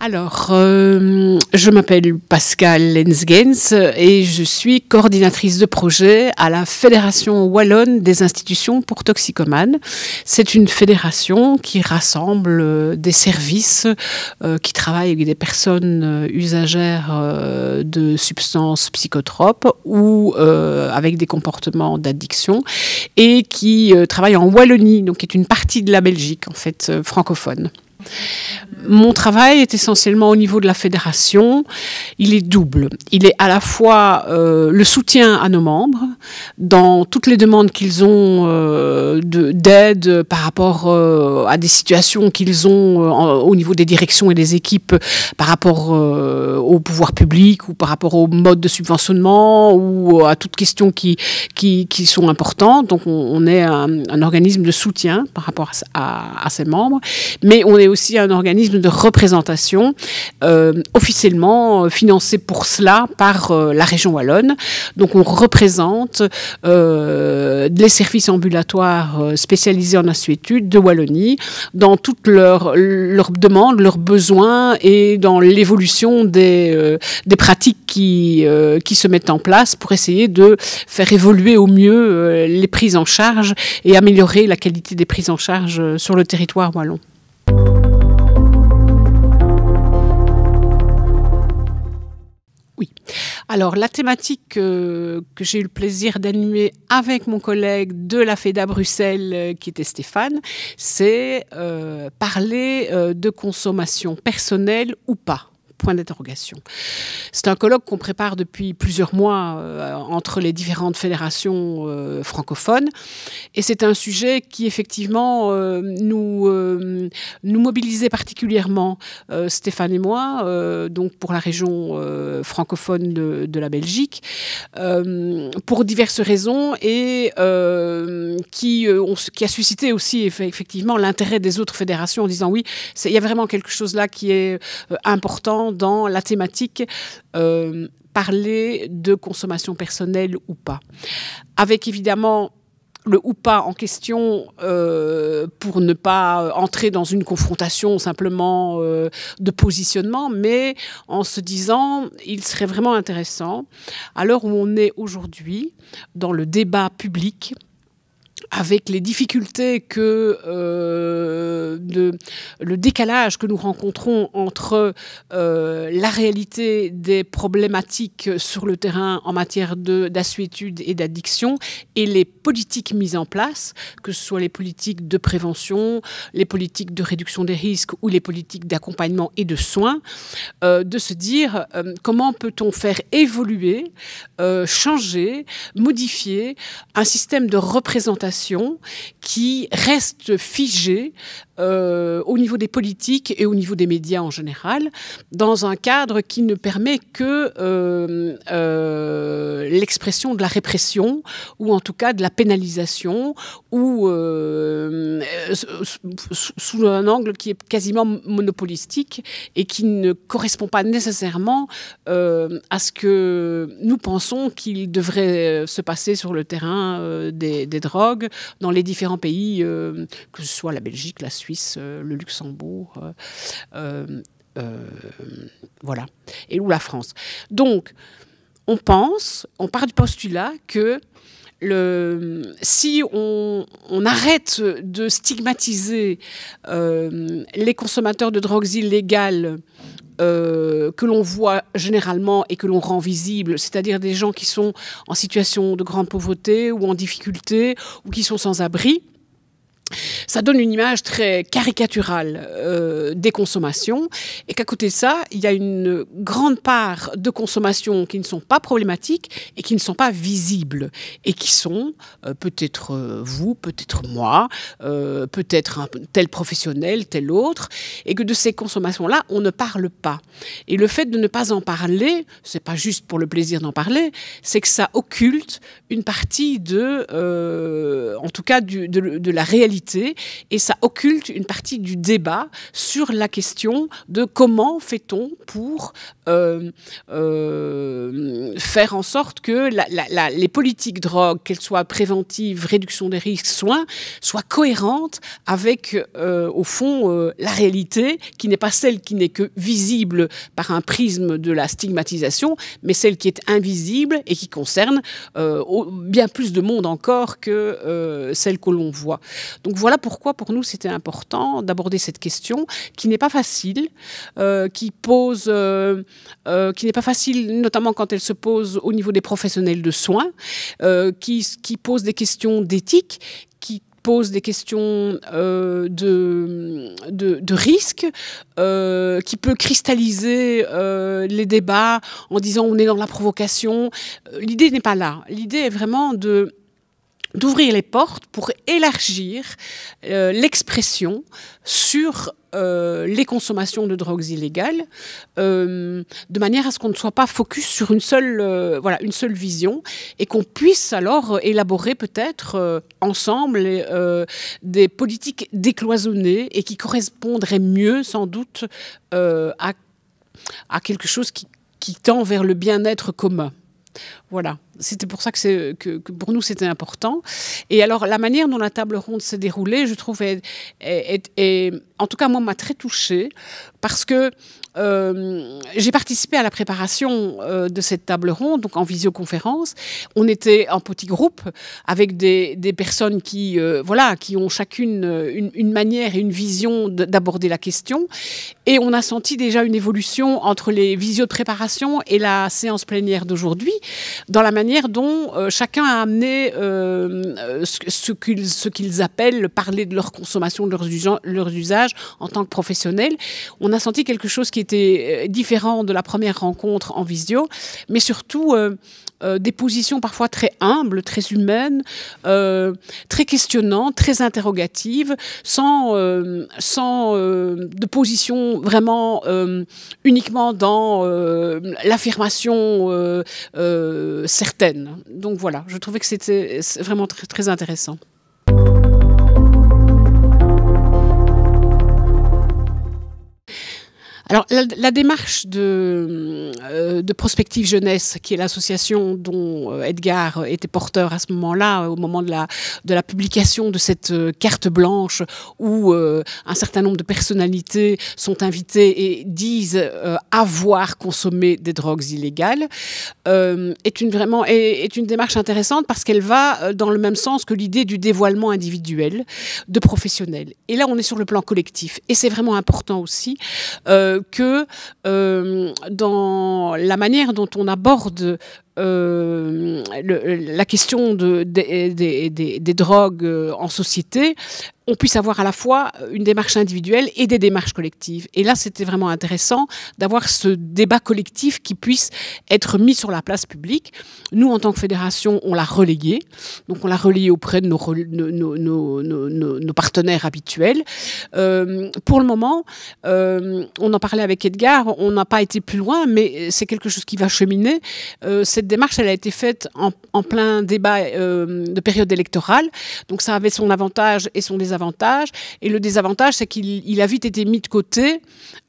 Alors, je m'appelle Pascale Lensgens et je suis coordinatrice de projet à la Fédération Wallonne des institutions pour toxicomanes. C'est une fédération qui rassemble des services qui travaillent avec des personnes usagères de substances psychotropes ou avec des comportements d'addiction et qui travaille en Wallonie, donc qui est une partie de la Belgique, en fait, francophone. Mon travail est essentiellement au niveau de la fédération. Il est double. Il est à la fois le soutien à nos membres dans toutes les demandes qu'ils ont d'aide par rapport à des situations qu'ils ont au niveau des directions et des équipes par rapport au pouvoir public ou par rapport au mode de subventionnement ou à toutes questions qui sont importantes. Donc on est un organisme de soutien par rapport à ses membres, mais on est aussi un organisme de représentation officiellement financé pour cela par la région wallonne. Donc on représente les services ambulatoires spécialisés en assuétude de Wallonie dans toutes leurs demandes, leurs besoins et dans l'évolution des pratiques qui se mettent en place pour essayer de faire évoluer au mieux les prises en charge et améliorer la qualité des prises en charge sur le territoire wallon. Oui. Alors, la thématique que j'ai eu le plaisir d'animer avec mon collègue de la FEDA Bruxelles, qui était Stéphane, c'est parler de consommation personnelle ou pas. Point d'interrogation. C'est un colloque qu'on prépare depuis plusieurs mois entre les différentes fédérations francophones et c'est un sujet qui effectivement nous mobilisait particulièrement Stéphane et moi, donc pour la région francophone de la Belgique, pour diverses raisons et qui a suscité aussi effectivement l'intérêt des autres fédérations en disant oui, il y a vraiment quelque chose là qui est important dans la thématique parler de consommation personnelle ou pas. Avec évidemment le ou pas en question pour ne pas entrer dans une confrontation simplement de positionnement, mais en se disant il serait vraiment intéressant, à l'heure où on est aujourd'hui dans le débat public, avec les difficultés que le décalage que nous rencontrons entre la réalité des problématiques sur le terrain en matière d'assuétude et d'addiction et les politiques mises en place, que ce soit les politiques de prévention, les politiques de réduction des risques ou les politiques d'accompagnement et de soins, de se dire comment peut-on faire évoluer, changer, modifier un système de représentation qui reste figé au niveau des politiques et au niveau des médias en général, dans un cadre qui ne permet que l'expression de la répression ou en tout cas de la pénalisation ou sous un angle qui est quasiment monopolistique et qui ne correspond pas nécessairement à ce que nous pensons qu'il devrait se passer sur le terrain des drogues dans les différents pays, que ce soit la Belgique, la Suisse, le Luxembourg, voilà, et ou la France. Donc, on part du postulat que si on arrête de stigmatiser les consommateurs de drogues illégales que l'on voit généralement et que l'on rend visible, c'est-à-dire des gens qui sont en situation de grande pauvreté ou en difficulté ou qui sont sans abri, ça donne une image très caricaturale des consommations et qu'à côté de ça, il y a une grande part de consommations qui ne sont pas problématiques et qui ne sont pas visibles et qui sont peut-être vous, peut-être moi, peut-être un tel professionnel, tel autre, et que de ces consommations-là, on ne parle pas. Et le fait de ne pas en parler, c'est pas juste pour le plaisir d'en parler, c'est que ça occulte une partie en tout cas de la réalité réalité et ça occulte une partie du débat sur la question de comment fait-on pour faire en sorte que les politiques drogue, qu'elles soient préventives, réduction des risques, soins, soient cohérentes avec, au fond, la réalité qui n'est pas celle qui n'est que visible par un prisme de la stigmatisation, mais celle qui est invisible et qui concerne bien plus de monde encore que celle que l'on voit. Donc voilà pourquoi pour nous c'était important d'aborder cette question qui n'est pas facile, qui n'est pas facile notamment quand elle se pose au niveau des professionnels de soins, qui pose des questions d'éthique, qui pose des questions de risque, qui peut cristalliser les débats en disant on est dans la provocation. L'idée n'est pas là. L'idée est vraiment d'ouvrir les portes pour élargir l'expression sur les consommations de drogues illégales, de manière à ce qu'on ne soit pas focus sur une seule vision et qu'on puisse alors élaborer peut-être ensemble des politiques décloisonnées et qui correspondraient mieux sans doute à quelque chose qui tend vers le bien-être commun. Voilà, c'était pour ça que pour nous c'était important. Et alors la manière dont la table ronde s'est déroulée, je trouve, en tout cas moi m'a très touchée parce que j'ai participé à la préparation de cette table ronde, donc en visioconférence. On était en petit groupe avec des personnes qui ont chacune une manière et une vision d'aborder la question. Et on a senti déjà une évolution entre les visios de préparation et la séance plénière d'aujourd'hui, dans la manière dont chacun a amené ce qu'ils appellent parler de leur consommation, de leurs usages en tant que professionnels. On a senti quelque chose qui était différent de la première rencontre en visio, mais surtout des positions parfois très humbles, très humaines, très questionnantes, très interrogatives, sans de position vraiment uniquement dans l'affirmation certaine. Donc voilà, je trouvais que c'était vraiment très, très intéressant. Alors, la démarche de Prospective Jeunesse, qui est l'association dont Edgar était porteur à ce moment-là, au moment de la publication de cette carte blanche, où un certain nombre de personnalités sont invitées et disent avoir consommé des drogues illégales, est une démarche intéressante parce qu'elle va dans le même sens que l'idée du dévoilement individuel de professionnels. Et là, on est sur le plan collectif. Et c'est vraiment important aussi que dans la manière dont on aborde la question des drogues en société, on puisse avoir à la fois une démarche individuelle et des démarches collectives. Et là, c'était vraiment intéressant d'avoir ce débat collectif qui puisse être mis sur la place publique. Nous, en tant que fédération, on l'a relayé. Donc, on l'a relayé auprès de nos partenaires habituels. Pour le moment, on en parlait avec Edgar, on n'a pas été plus loin, mais c'est quelque chose qui va cheminer. Cette démarche, elle a été faite en plein débat de période électorale. Donc, ça avait son avantage et son désavantage. Et le désavantage, c'est qu'il a vite été mis de côté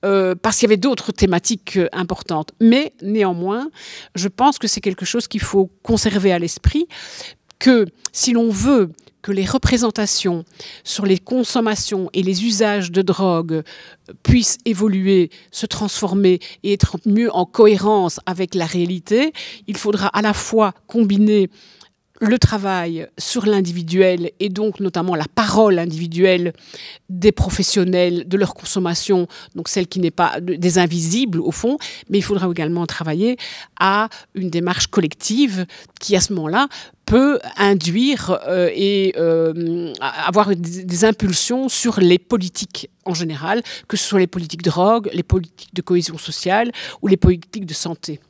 parce qu'il y avait d'autres thématiques importantes. Mais néanmoins, je pense que c'est quelque chose qu'il faut conserver à l'esprit, que si l'on veut que les représentations sur les consommations et les usages de drogue puissent évoluer, se transformer et être mieux en cohérence avec la réalité, il faudra à la fois combiner le travail sur l'individuel et donc notamment la parole individuelle des professionnels, de leur consommation, donc celle qui n'est pas des invisibles au fond, mais il faudra également travailler à une démarche collective qui à ce moment-là peut induire et avoir des impulsions sur les politiques en général, que ce soit les politiques de drogue, les politiques de cohésion sociale ou les politiques de santé.